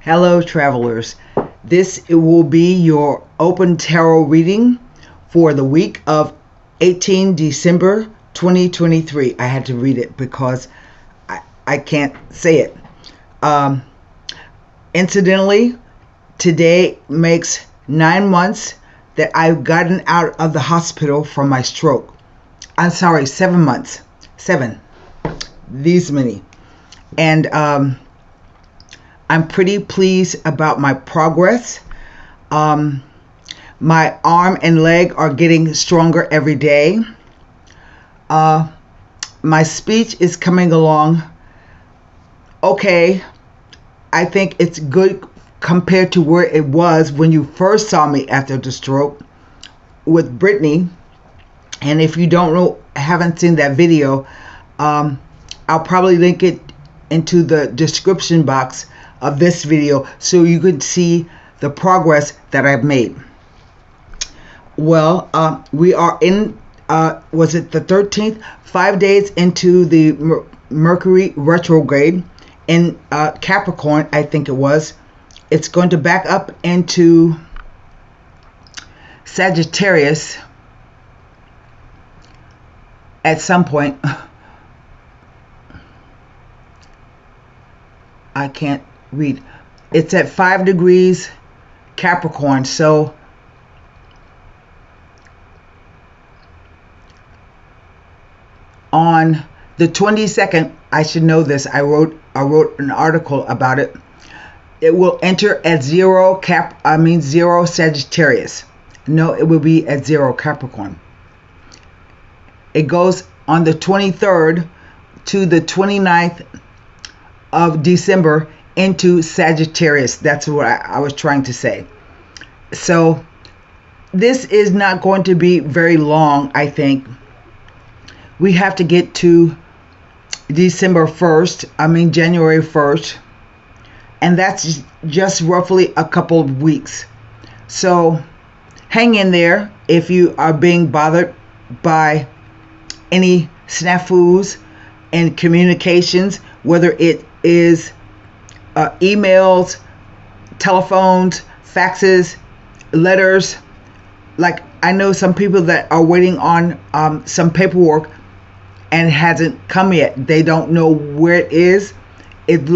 Hello travelers, this will be your open tarot reading for the week of 18 December 2023. I had to read it because I can't say it. Incidentally, today makes 9 months that I've gotten out of the hospital from my stroke. I'm sorry, 7 months. 7. These many. And I'm pretty pleased about my progress. My arm and leg are getting stronger every day. My speech is coming along okay. I think it's good compared to where it was when you first saw me after the stroke with Brittany. And if you don't know, haven't seen that video, I'll probably link it into the description box of this video so you could see the progress that I've made. Well, we are in, was it the 13th? 5 days into the Mercury retrograde in Capricorn, I think it was. It's going to back up into Sagittarius at some point. I can't read. It's at 5 degrees Capricorn, so on the 22nd, I should know this. I wrote an article about it. It will enter at 0 Sagittarius. No, it will be at 0 Capricorn. It goes on the 23rd to the 29th of December into Sagittarius. That's what I was trying to say. So this is not going to be very long, I think. We have to get to January 1st. And that's just roughly a couple of weeks. So hang in there if you are being bothered by any snafus and communications, whether it is emails, telephones, faxes, letters. Like, I know some people that are waiting on some paperwork and it hasn't come yet. They don't know where it is. It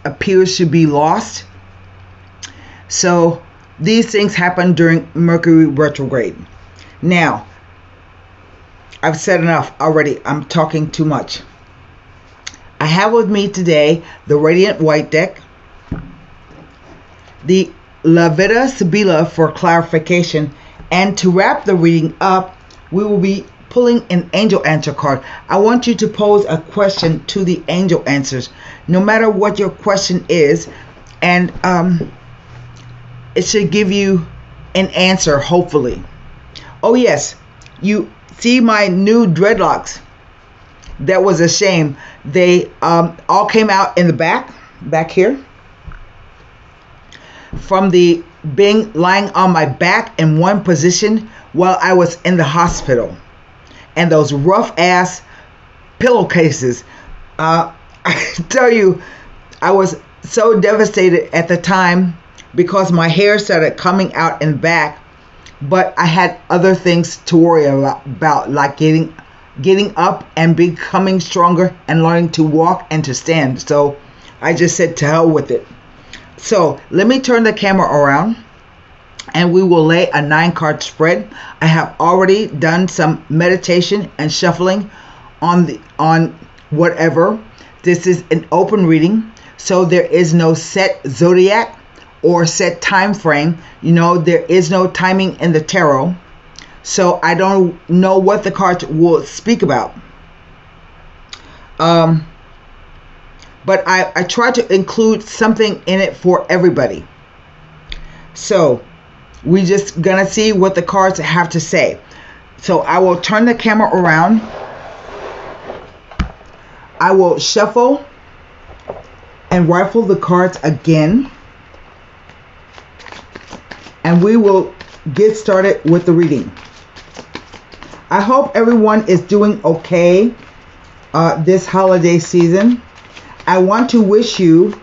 appears to be lost. So these things happen during Mercury retrograde. Now, I've said enough already. I'm talking too much. I have with me today the Radiant White deck, the La Vida Sibila for clarification, and to wrap the reading up, we will be pulling an angel answer card. I want you to pose a question to the angel answers, no matter what your question is, and it should give you an answer, hopefully. Oh yes, you see my new dreadlocks. That was a shame. They all came out in the back here, from the being lying on my back in one position while I was in the hospital, and those rough ass pillowcases. I tell you, I was so devastated at the time because my hair started coming out in the back, but I had other things to worry about, like getting up and becoming stronger and learning to walk and to stand. So I just said to hell with it. So let me turn the camera around and we will lay a 9-card spread. I have already done some meditation and shuffling on whatever. This is an open reading, so there is no set zodiac or set time frame. You know, there is no timing in the tarot. So I don't know what the cards will speak about. But I try to include something in it for everybody. So we just gonna see what the cards have to say. So I will turn the camera around. I will shuffle and rifle the cards again. And we will get started with the reading. I hope everyone is doing okay this holiday season. I want to wish you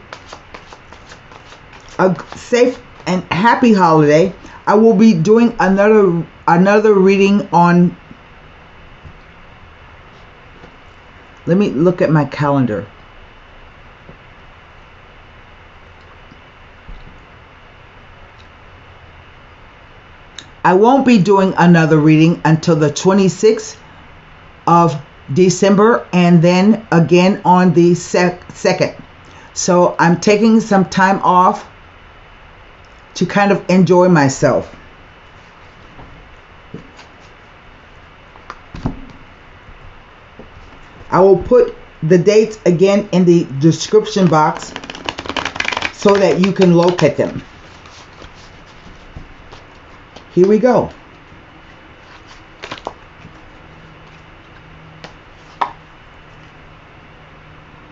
a safe and happy holiday. I will be doing another reading on, let me look at my calendar. I won't be doing another reading until the 26th of December, and then again on the 2nd. So I'm taking some time off to kind of enjoy myself. I will put the dates again in the description box so that you can locate them. Here we go.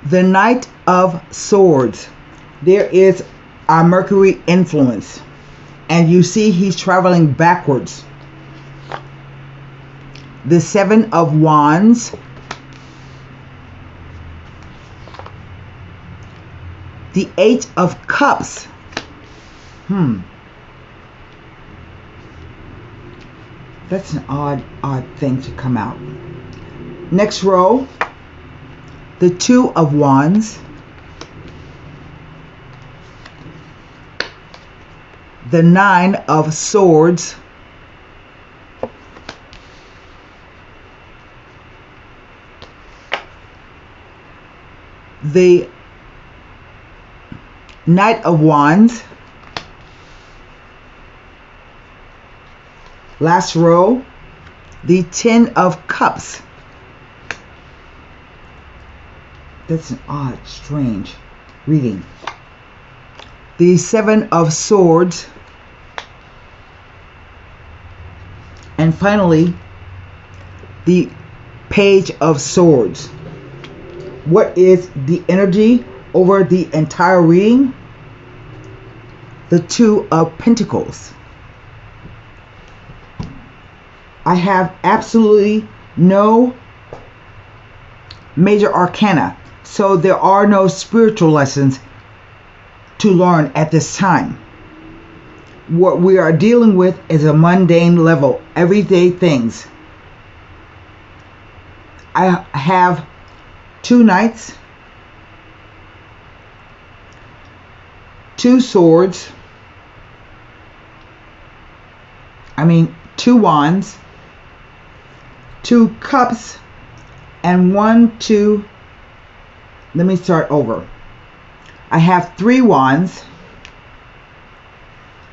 The Knight of Swords. There is a Mercury influence, and you see he's traveling backwards. The Seven of Wands. The Eight of Cups. That's an odd thing to come out. Next row, the Two of Wands, the Nine of Swords, the Knight of Wands. Last row, the Ten of Cups. That's an odd, strange reading. The Seven of Swords. And finally, the Page of Swords. What is the energy over the entire reading? The Two of Pentacles. I have absolutely no major arcana, so there are no spiritual lessons to learn at this time. What we are dealing with is a mundane level, everyday things. I have two knights, two swords, two wands, two cups, and let me start over. I have three wands,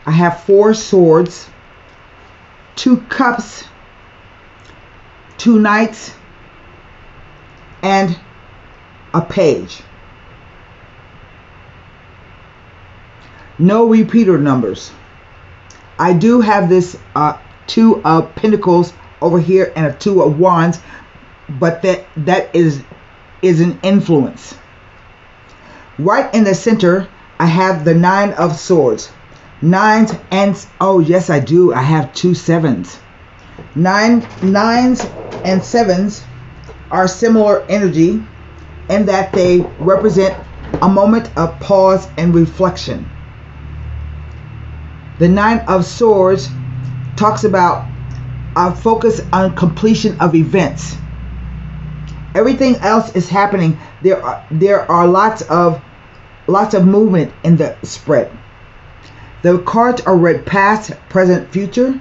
I have four swords, two cups, two knights, and a page. No repeater numbers. I do have this Two of Pentacles over here and a Two of Wands, but that is an influence. Right in the center, I have the Nine of Swords. Nines and, oh yes I do, I have two sevens. Nines and sevens are similar energy in that they represent a moment of pause and reflection. The Nine of Swords talks about a focus on completion of events. Everything else is happening. There are lots of movement in the spread. The cards are read past, present, future.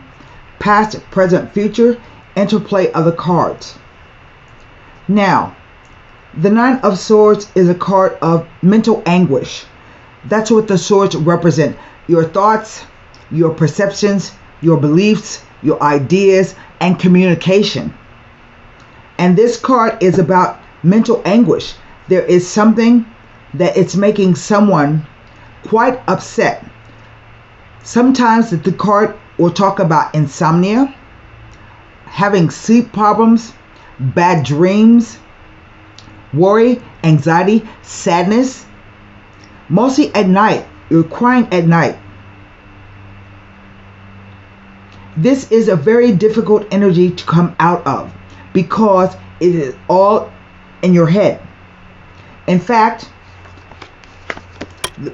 Past, present, future. Interplay of the cards. Now, the Nine of Swords is a card of mental anguish. That's what the swords represent. Your thoughts, your perceptions, your beliefs, your ideas, and communication. And this card is about mental anguish. There is something that it's making someone quite upset. Sometimes the card will talk about insomnia, having sleep problems, bad dreams, worry, anxiety, sadness. Mostly at night. You're crying at night. This is a very difficult energy to come out of because it is all in your head. In fact,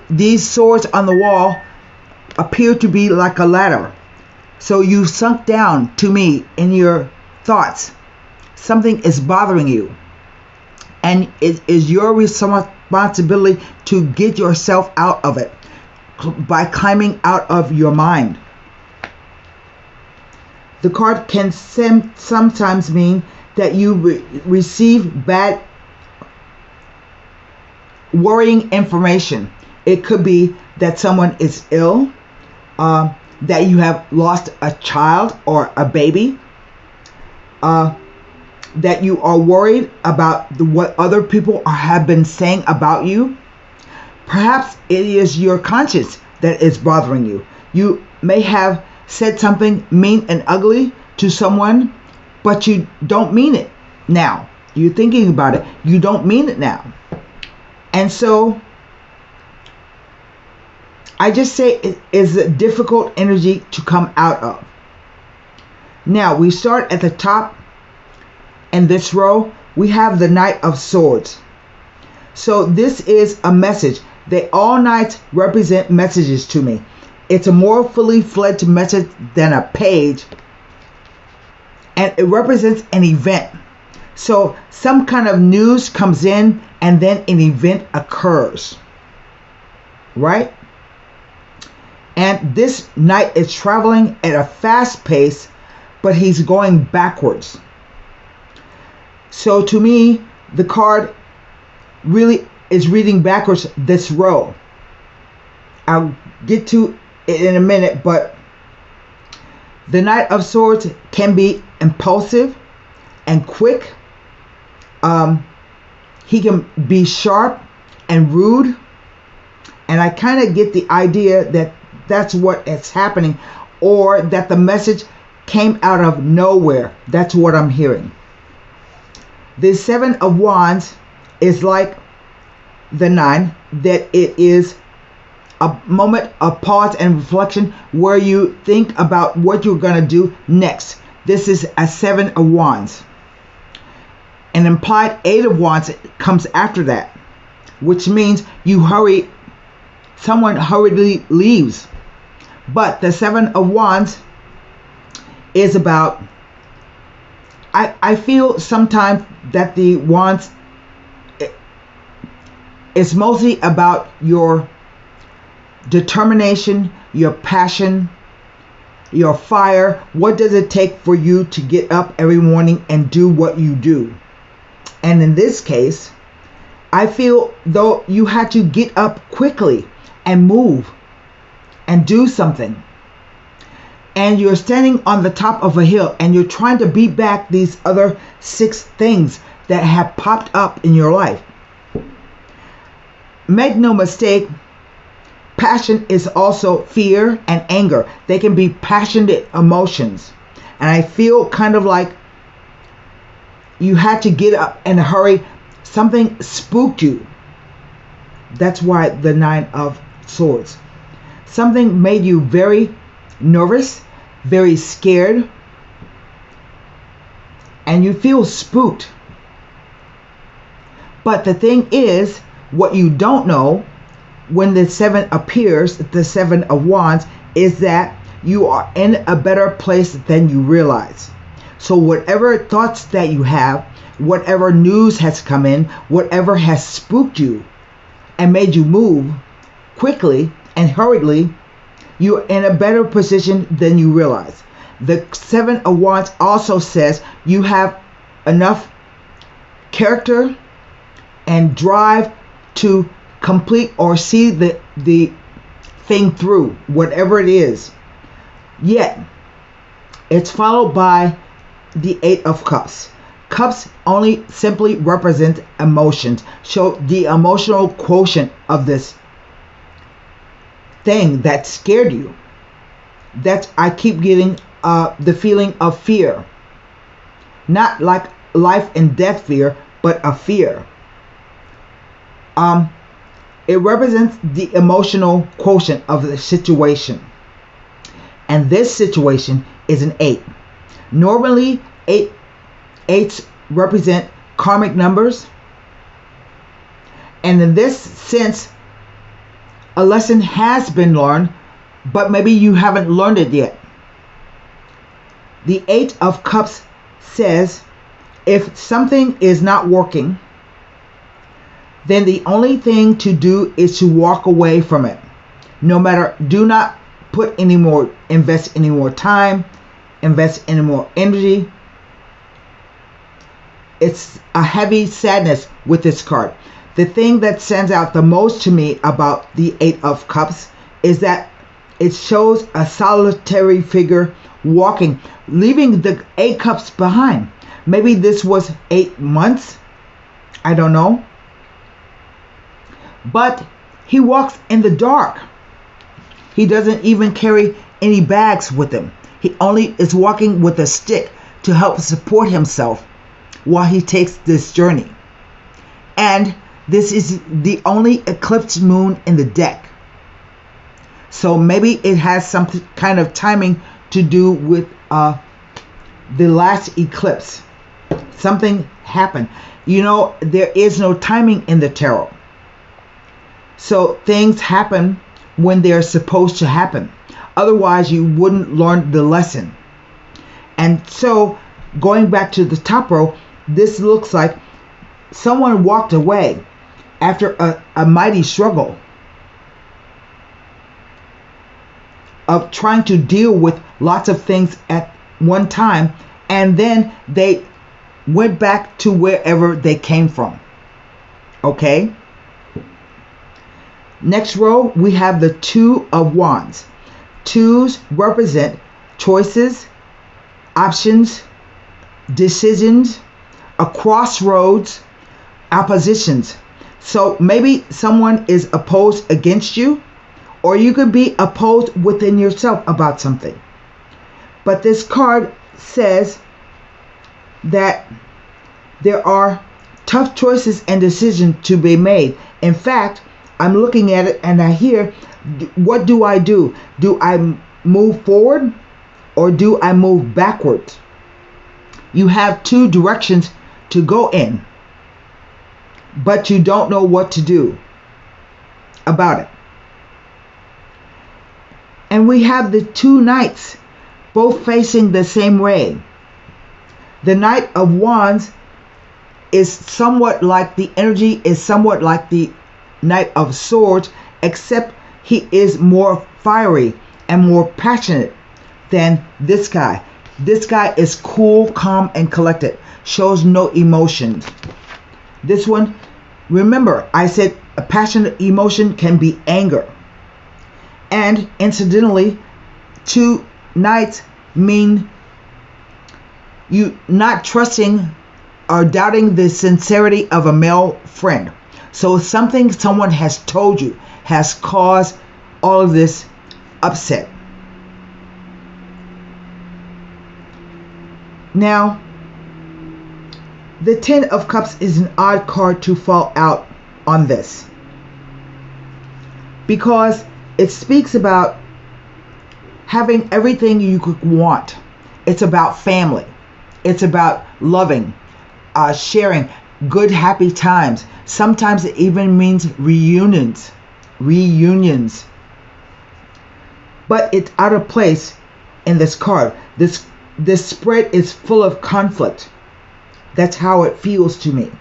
These swords on the wall appear to be like a ladder. So you sunk down, to me, in your thoughts. Something is bothering you. And it is your responsibility to get yourself out of it by climbing out of your mind. The card can sometimes mean that you receive bad, worrying information. It could be that someone is ill, that you have lost a child or a baby, that you are worried about what other people have been saying about you. Perhaps it is your conscience that is bothering you. You may have said something mean and ugly to someone, but you don't mean it now. You're thinking about it. You don't mean it now. And so I just say it is a difficult energy to come out of. Now we start at the top in this row. We have the Knight of Swords. So this is a message. All knights represent messages to me. It's a more fully fledged message than a page, and it represents an event. So some kind of news comes in and then an event occurs, right? And this knight is traveling at a fast pace, but he's going backwards. So to me, the card really is reading backwards this row. I'll get to it in a minute, but the Knight of Swords can be impulsive and quick. He can be sharp and rude. And I kind of get the idea that that's what is happening, or that the message came out of nowhere. That's what I'm hearing. The Seven of Wands is like the Nine, that it is a moment of pause and reflection where you think about what you're going to do next. This is a Seven of Wands. An implied Eight of Wands comes after that, which means someone hurriedly leaves. But the Seven of Wands is about, I feel sometimes that the Wands is mostly about your determination, your passion, your fire. What does it take for you to get up every morning and do what you do? And in this case, I feel though you had to get up quickly and move and do something. And you're standing on the top of a hill and you're trying to beat back these other 6 things that have popped up in your life. Make no mistake, passion is also fear and anger. They can be passionate emotions. And I feel kind of like you had to get up in a hurry. Something spooked you. That's why the Nine of Swords. Something made you very nervous, very scared, and you feel spooked. But the thing is, what you don't know when the 7 appears, the Seven of Wands, is that you are in a better place than you realize. So whatever thoughts that you have, whatever news has come in, whatever has spooked you and made you move quickly and hurriedly, you're in a better position than you realize. The Seven of Wands also says you have enough character and drive to complete or see the thing through, whatever it is. Yet, it's followed by the Eight of Cups. Cups only simply represent emotions, show the emotional quotient of this thing that scared you. That I keep getting the feeling of fear. Not like life and death fear, but a fear. It represents the emotional quotient of the situation. And this situation is an 8. Normally, eights represent karmic numbers. And in this sense, A lesson has been learned, but maybe you haven't learned it yet. The Eight of Cups says if something is not working, then the only thing to do is to walk away from it. No matter, do not invest any more time, invest any more energy. It's a heavy sadness with this card. The thing that stands out the most to me about the Eight of Cups is that it shows a solitary figure walking, leaving the 8 cups behind. Maybe this was 8 months. I don't know. But he walks in the dark. He doesn't even carry any bags with him. He only is walking with a stick to help support himself while he takes this journey. And this is the only eclipsed moon in the deck. So maybe it has some kind of timing to do with the last eclipse. Something happened. You know, there is no timing in the tarot. So things happen when they're supposed to happen. Otherwise, you wouldn't learn the lesson. And so, going back to the top row, this looks like someone walked away after a mighty struggle of trying to deal with lots of things at one time, and then they went back to wherever they came from. Okay? Next row, we have the Two of Wands. Twos represent choices, options, decisions, a crossroads, oppositions. So maybe someone is opposed against you, or you could be opposed within yourself about something. But this card says that there are tough choices and decisions to be made. In fact, I'm looking at it and I hear, what do I do? Do I move forward or do I move backwards? You have two directions to go in, but you don't know what to do about it. And we have the two knights both facing the same way. The Knight of Wands is somewhat like, the energy is somewhat like the Knight of Swords, except he is more fiery and more passionate than this guy. This guy is cool, calm, and collected, shows no emotions. This one, remember, I said a passionate emotion can be anger. And incidentally, two knights mean you not trusting or doubting the sincerity of a male friend. So something someone has told you has caused all of this upset. Now, the Ten of Cups is an odd card to fall out on this, because it speaks about having everything you could want. It's about family. It's about loving, sharing good, happy times. Sometimes it even means reunions. But it's out of place in this card. This spread is full of conflict. That's how it feels to me.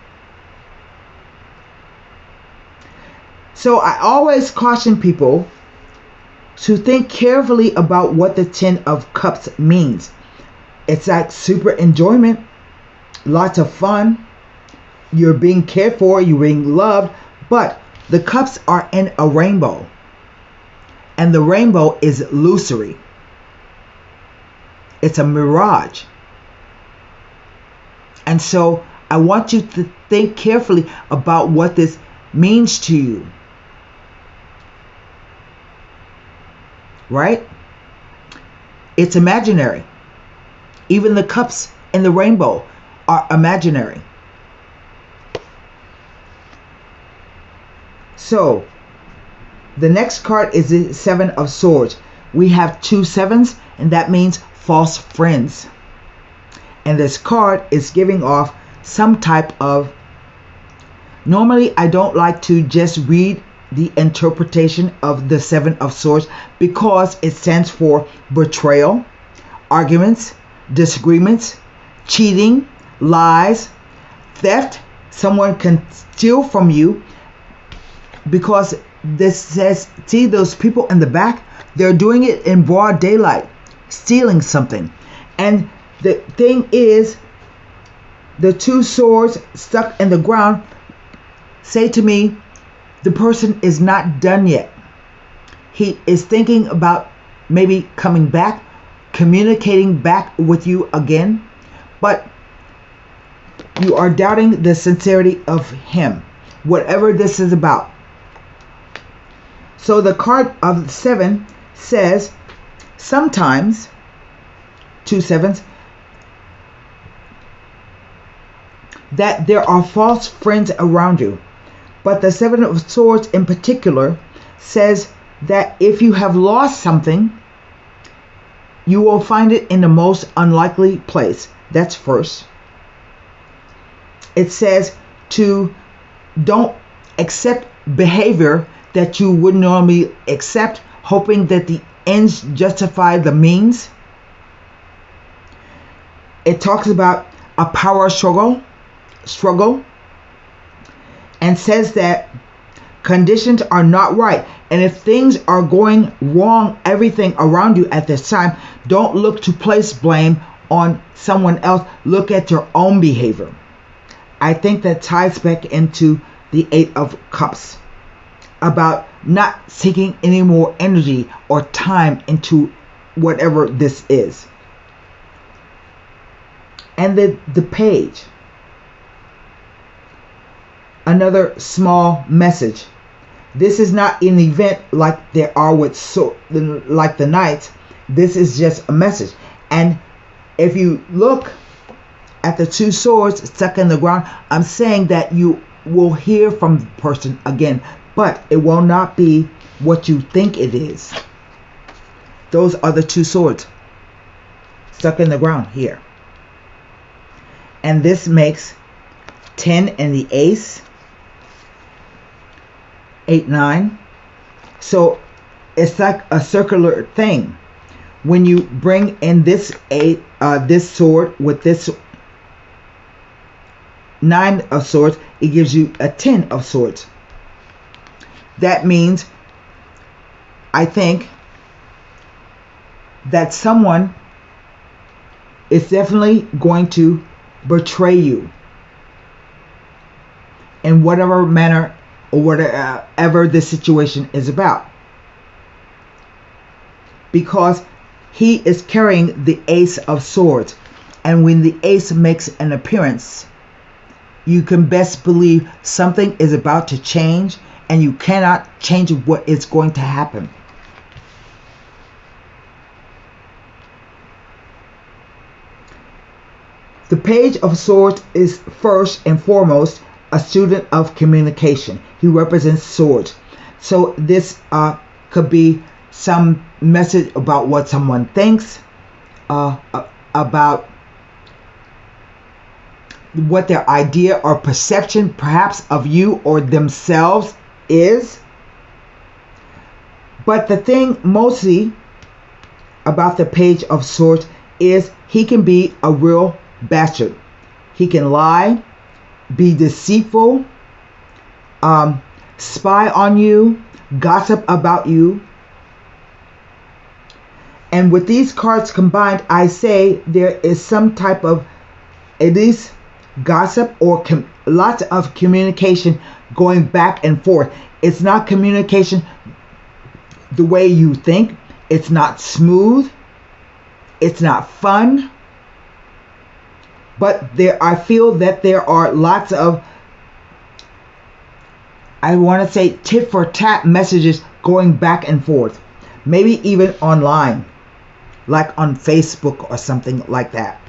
So I always caution people to think carefully about what the Ten of Cups means. It's like super enjoyment, lots of fun. You're being cared for, you're being loved, but the cups are in a rainbow. And the rainbow is illusory. It's a mirage. And so I want you to think carefully about what this means to you. Right? It's imaginary. Even the cups in the rainbow are imaginary. So, the next card is the Seven of Swords. We have two sevens, and that means false friends. And this card is giving off some type of... Normally, I don't like to just read the interpretation of the Seven of Swords because it stands for betrayal, arguments, disagreements, cheating, lies, theft. Someone can steal from you because this says, see those people in the back? They're doing it in broad daylight, stealing something. And the thing is, the two swords stuck in the ground say to me, the person is not done yet. He is thinking about maybe coming back, communicating back with you again, but you are doubting the sincerity of him, whatever this is about. So the card of 7 says, sometimes, 2 sevens, that there are false friends around you. But the Seven of Swords in particular says that if you have lost something, you will find it in the most unlikely place. That's first. It says to don't accept behavior that you would normally accept, hoping that the ends justify the means. It talks about a power struggle, and says that conditions are not right. And if things are going wrong, everything around you at this time, don't look to place blame on someone else. Look at your own behavior. I think that ties back into the 8 of Cups, about not seeking any more energy or time into whatever this is. And the Page, another small message. This is not an event like there are with like the Knights. This is just a message. And if you look at the 2 swords stuck in the ground, I'm saying that you will hear from the person again, but it will not be what you think it is. Those are the 2 swords stuck in the ground here. And this makes 10 and the Ace, 8, 9. So it's like a circular thing. When you bring in this this sword with this 9 of Swords, it gives you a 10 of Swords. That means, I think, that someone is definitely going to betray you in whatever manner or whatever the situation is about, because he is carrying the Ace of Swords, and when the Ace makes an appearance, you can best believe something is about to change, and you cannot change what is going to happen. The Page of Swords is first and foremost a student of communication. He represents swords. So this could be some message about what someone thinks, about what their idea or perception perhaps of you or themselves is. But the thing mostly about the Page of Swords is he can be a real bastard. He can lie, be deceitful, spy on you, gossip about you. And with these cards combined, I say there is some type of, at least, gossip or lots of communication going back and forth. It's not communication the way you think. It's not smooth. It's not fun. But I feel that there are lots of, I want to say, tit for tat messages going back and forth. Maybe even online, like on Facebook or something like that.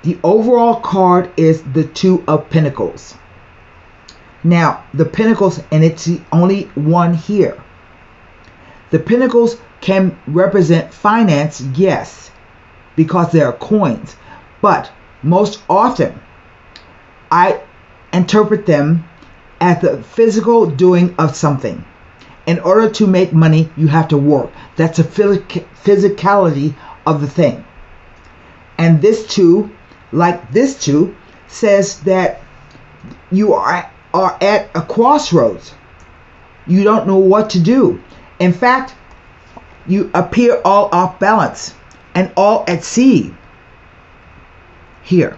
The overall card is the 2 of Pentacles. Now, the Pentacles, and it's the only one here. The Pentacles can represent finance, yes, because they are coins. But most often, I interpret them as the physical doing of something. In order to make money, you have to work. That's the physicality of the thing. And this too, like this too, says that you are at a crossroads. You don't know what to do. In fact, you appear all off balance and all at sea. Here.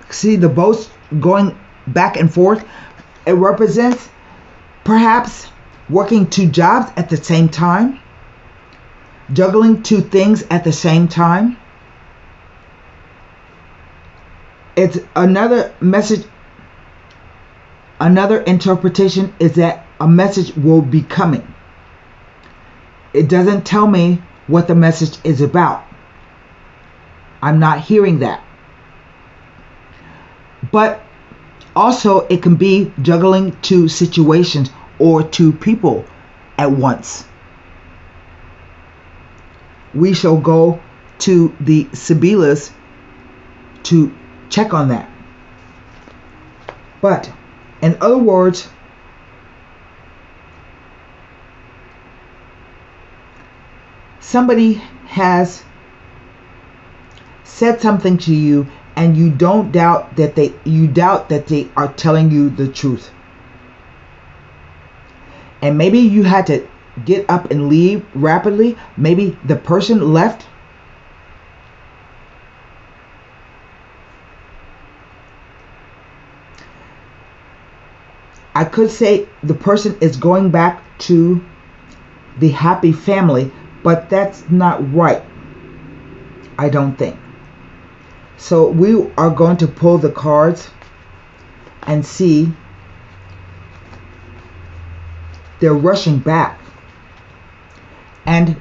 See the boats going back and forth? It represents perhaps working two jobs at the same time, juggling two things at the same time. It's another message. Another interpretation is that a message will be coming. It doesn't tell me what the message is about. I'm not hearing that. But also it can be juggling two situations or two people at once. We shall go to the Sibyllus to check on that. But in other words, somebody has said something to you and you doubt that they are telling you the truth. And maybe you had to get up and leave rapidly. Maybe the person left. I could say the person is going back to the happy family, but that's not right. I don't think. So we are going to pull the cards and see. They're rushing back. And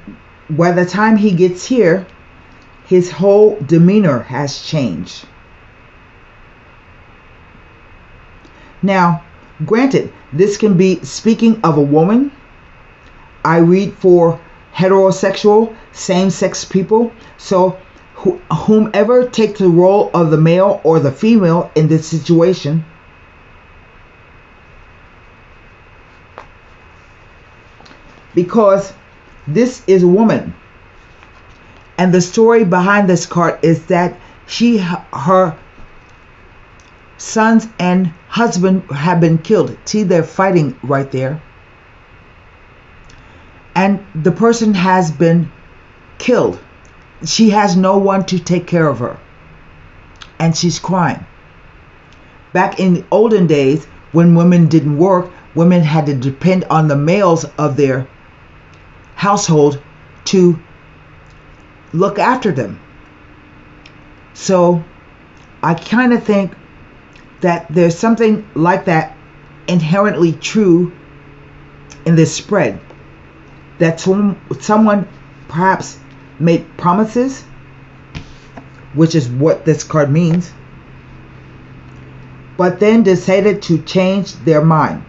by the time he gets here, his whole demeanor has changed. Now, granted, this can be speaking of a woman. I read for heterosexual, same-sex people. So whomever takes the role of the male or the female in this situation, because this is a woman, and the story behind this card is that her sons and husband have been killed. See, they're fighting right there, and the person has been killed. She has no one to take care of her, and she's crying. Back in the olden days, when women didn't work, women had to depend on the males of their household to look after them. So I kind of think that there's something like that inherently true in this spread, that someone perhaps made promises, which is what this card means, but then decided to change their mind.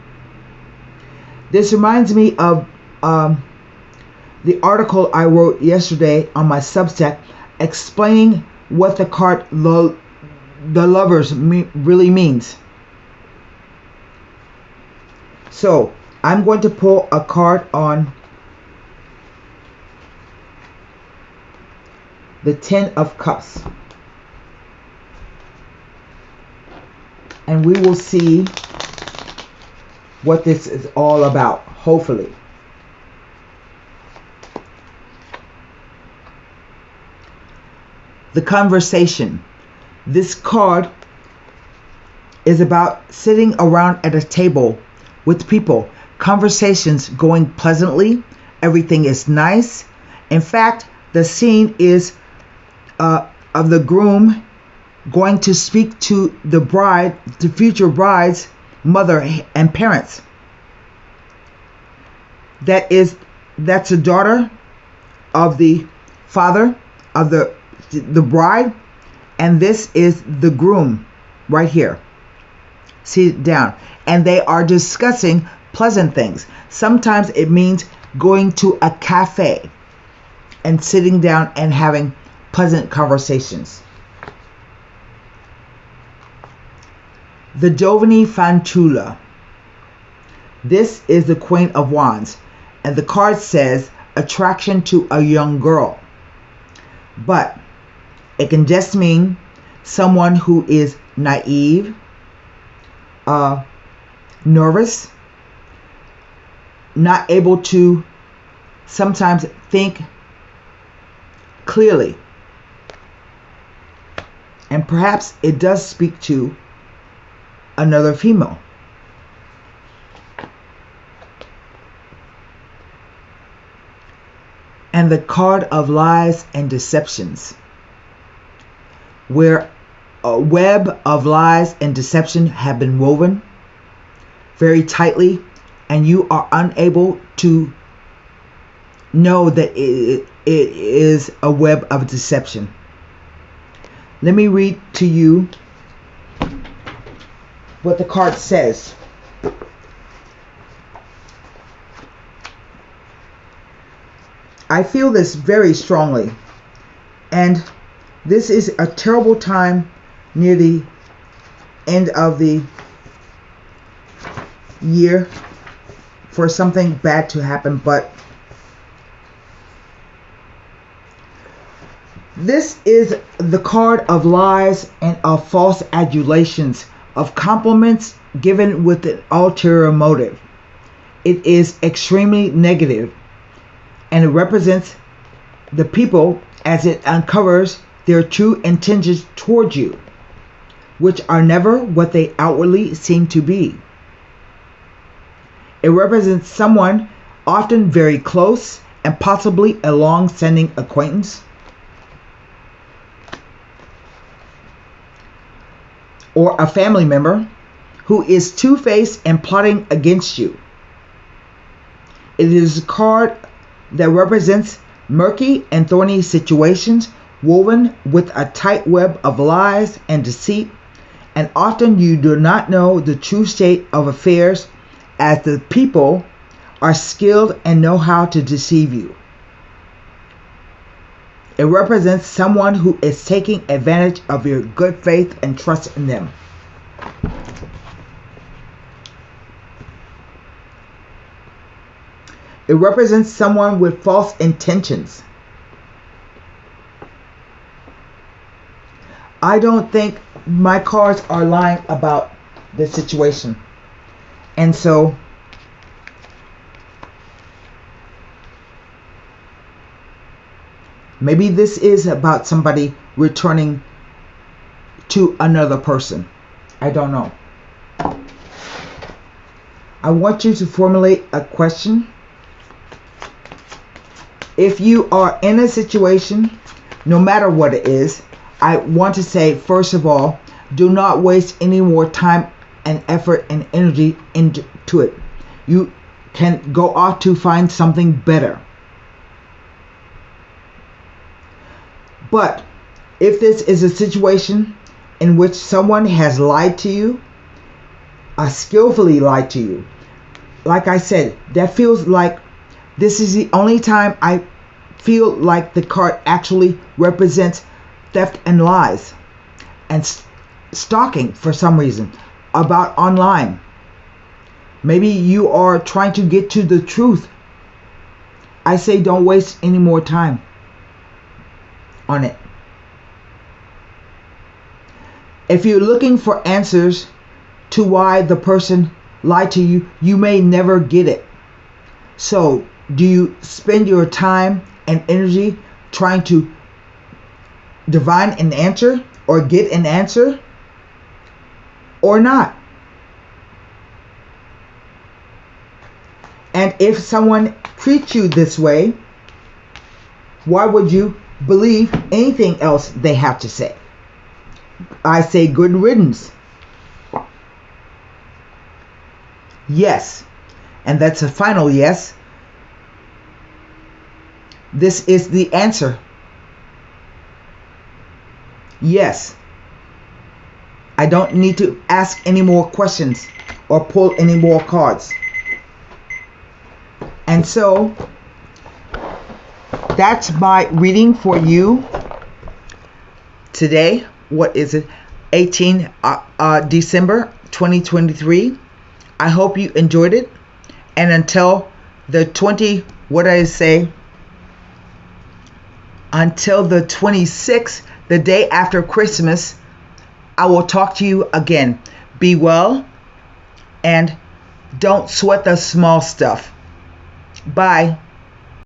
This reminds me of the article I wrote yesterday on my Substack explaining what the card the Lovers really means. So I'm going to pull a card on the Ten of Cups, and we will see what this is all about, hopefully. The conversation. This card is about sitting around at a table with people, conversations going pleasantly, everything is nice. In fact, the scene is of the groom going to speak to the bride, the future bride's mother and parents. That's the daughter of the father of the bride, and this is the groom right here. Sit down, and they are discussing pleasant things. Sometimes it means going to a cafe and sitting down and having pleasant conversations. the Giovani Fanciulla. This is the Queen of Wands, and the card says attraction to a young girl. But it can just mean someone who is naive, nervous, not able to sometimes think clearly. And perhaps it does speak to another female. And the card of lies and deceptions, where a web of lies and deception have been woven very tightly, and you are unable to know that it is a web of deception. Let me read to you what the card says. I feel this very strongly, and this is a terrible time near the end of the year for something bad to happen, but this is the card of lies and of false adulations, of compliments given with an ulterior motive. It is extremely negative, and it represents the people as it uncovers their true intentions towards you, which are never what they outwardly seem to be. It represents someone often very close and possibly a long-standing acquaintance, or a family member who is two-faced and plotting against you. It is a card that represents murky and thorny situations woven with a tight web of lies and deceit, and often you do not know the true state of affairs, as the people are skilled and know how to deceive you. It represents someone who is taking advantage of your good faith and trust in them. It represents someone with false intentions. I don't think my cards are lying about this situation. And so maybe this is about somebody returning to another person. I don't know. I want you to formulate a question. If you are in a situation, no matter what it is, I want to say, first of all, do not waste any more time and effort and energy into it. You can go off to find something better. But if this is a situation in which someone has lied to you, skillfully lied to you, like I said, that feels like this is the only time I feel like the card actually represents theft and lies and stalking for some reason about online. Maybe you are trying to get to the truth. I say don't waste any more time on it. If you're looking for answers to why the person lied to you, you may never get it. So, do you spend your time and energy trying to divine an answer or get an answer, or not? And if someone treats you this way, why would you believe anything else they have to say? I say good riddance. Yes. And that's a final yes. This is the answer. Yes. I don't need to ask any more questions or pull any more cards. And so that's my reading for you today. What is it? 18 December 2023. I hope you enjoyed it. And until the 26th, the day after Christmas, I will talk to you again. Be well and don't sweat the small stuff. Bye.